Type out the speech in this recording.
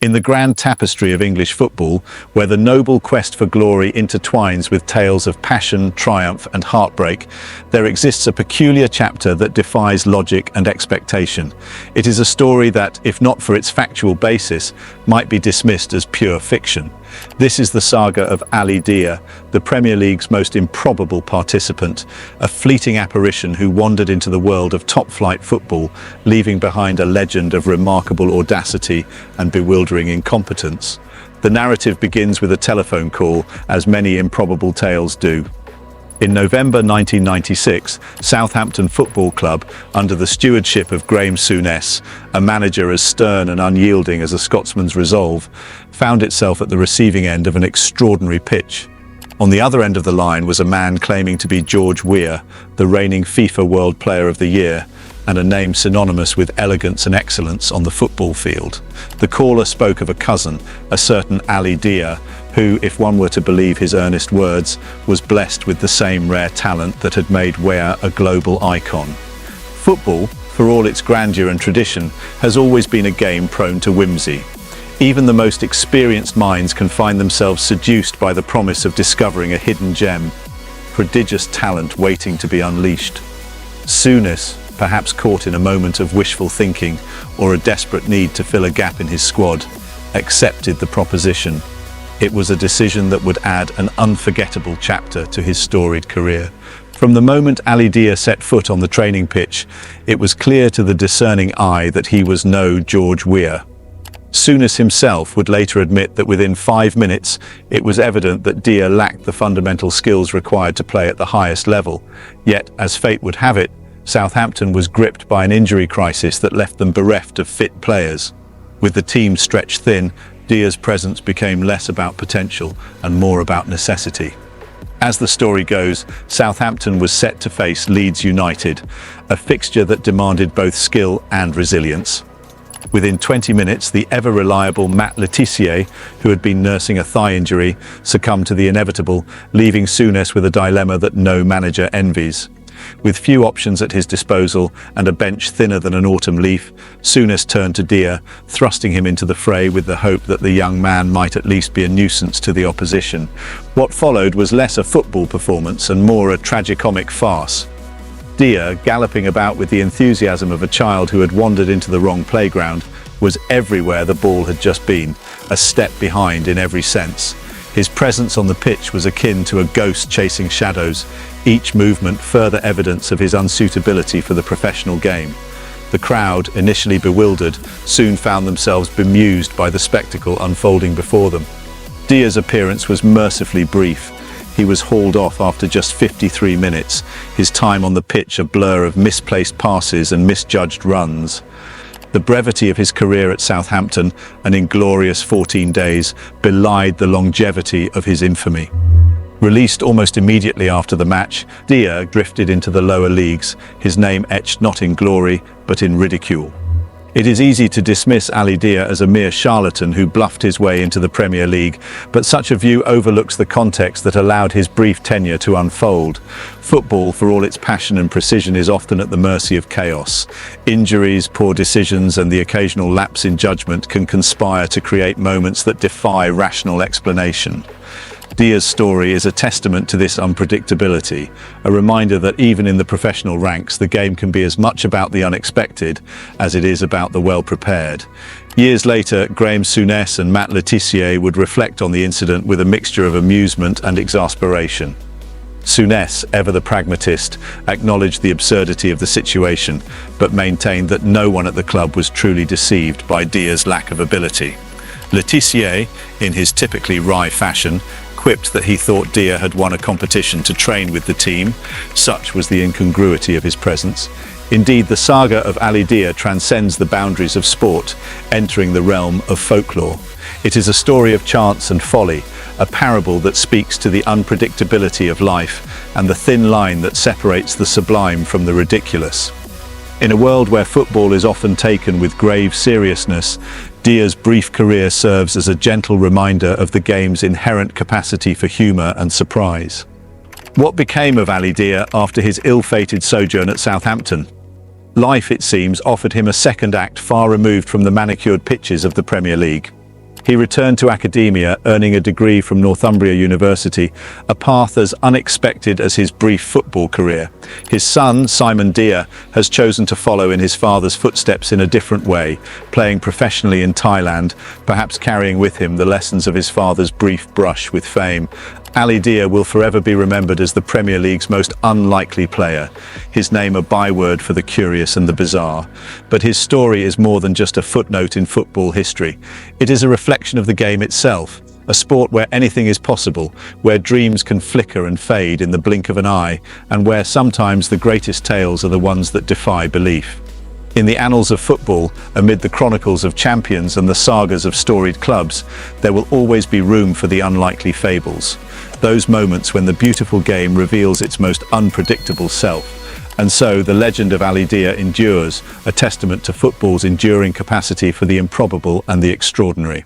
In the grand tapestry of English football, where the noble quest for glory intertwines with tales of passion, triumph, and heartbreak, there exists a peculiar chapter that defies logic and expectation. It is a story that, if not for its factual basis, might be dismissed as pure fiction. This is the saga of Ali Dia, the Premier League's most improbable participant, a fleeting apparition who wandered into the world of top-flight football, leaving behind a legend of remarkable audacity and bewildering incompetence. The narrative begins with a telephone call, as many improbable tales do. In November 1996, Southampton Football Club, under the stewardship of Graham Souness, a manager as stern and unyielding as a Scotsman's resolve, found itself at the receiving end of an extraordinary pitch. On the other end of the line was a man claiming to be George Weah, the reigning FIFA World Player of the Year, and a name synonymous with elegance and excellence on the football field. The caller spoke of a cousin, a certain Ali Dia, who, if one were to believe his earnest words, was blessed with the same rare talent that had made Weah a global icon. Football, for all its grandeur and tradition, has always been a game prone to whimsy. Even the most experienced minds can find themselves seduced by the promise of discovering a hidden gem, prodigious talent waiting to be unleashed. Souness, perhaps caught in a moment of wishful thinking or a desperate need to fill a gap in his squad, accepted the proposition. It was a decision that would add an unforgettable chapter to his storied career. From the moment Ali Dia set foot on the training pitch, it was clear to the discerning eye that he was no George Weah. Souness himself would later admit that within 5 minutes, it was evident that Dia lacked the fundamental skills required to play at the highest level. Yet, as fate would have it, Southampton was gripped by an injury crisis that left them bereft of fit players. With the team stretched thin, Dia's presence became less about potential and more about necessity. As the story goes, Southampton was set to face Leeds United, a fixture that demanded both skill and resilience. Within 20 minutes, the ever-reliable Matt Letitia, who had been nursing a thigh injury, succumbed to the inevitable, leaving Souness with a dilemma that no manager envies. With few options at his disposal and a bench thinner than an autumn leaf, Souness turned to Dia, thrusting him into the fray with the hope that the young man might at least be a nuisance to the opposition. What followed was less a football performance and more a tragicomic farce. Dia, galloping about with the enthusiasm of a child who had wandered into the wrong playground, was everywhere the ball had just been, a step behind in every sense. His presence on the pitch was akin to a ghost chasing shadows, each movement further evidence of his unsuitability for the professional game. The crowd, initially bewildered, soon found themselves bemused by the spectacle unfolding before them. Dia's appearance was mercifully brief. He was hauled off after just 53 minutes, his time on the pitch a blur of misplaced passes and misjudged runs. The brevity of his career at Southampton, an inglorious 14 days, belied the longevity of his infamy. Released almost immediately after the match, Dia drifted into the lower leagues, his name etched not in glory, but in ridicule. It is easy to dismiss Ali Dia as a mere charlatan who bluffed his way into the Premier League, but such a view overlooks the context that allowed his brief tenure to unfold. Football, for all its passion and precision, is often at the mercy of chaos. Injuries, poor decisions, and the occasional lapse in judgment can conspire to create moments that defy rational explanation. Dia's story is a testament to this unpredictability, a reminder that even in the professional ranks, the game can be as much about the unexpected as it is about the well-prepared. Years later, Graham Souness and Matt Letitia would reflect on the incident with a mixture of amusement and exasperation. Souness, ever the pragmatist, acknowledged the absurdity of the situation, but maintained that no one at the club was truly deceived by Dia's lack of ability. Letitia, in his typically wry fashion, quipped that he thought Dia had won a competition to train with the team. Such was the incongruity of his presence. Indeed, the saga of Ali Dia transcends the boundaries of sport, entering the realm of folklore. It is a story of chance and folly, a parable that speaks to the unpredictability of life and the thin line that separates the sublime from the ridiculous. In a world where football is often taken with grave seriousness, Dia's brief career serves as a gentle reminder of the game's inherent capacity for humor and surprise. What became of Ali Dia after his ill-fated sojourn at Southampton? Life, it seems, offered him a second act far removed from the manicured pitches of the Premier League. He returned to academia, earning a degree from Northumbria University, a path as unexpected as his brief football career. His son, Simon Deer, has chosen to follow in his father's footsteps in a different way, playing professionally in Thailand, perhaps carrying with him the lessons of his father's brief brush with fame. Ali Deer will forever be remembered as the Premier League's most unlikely player, his name a byword for the curious and the bizarre. But his story is more than just a footnote in football history. It is a reflection of the game itself, a sport where anything is possible, where dreams can flicker and fade in the blink of an eye, and where sometimes the greatest tales are the ones that defy belief. In the annals of football, amid the chronicles of champions and the sagas of storied clubs, there will always be room for the unlikely fables. Those moments when the beautiful game reveals its most unpredictable self. And so the legend of Ali Deer endures, a testament to football's enduring capacity for the improbable and the extraordinary.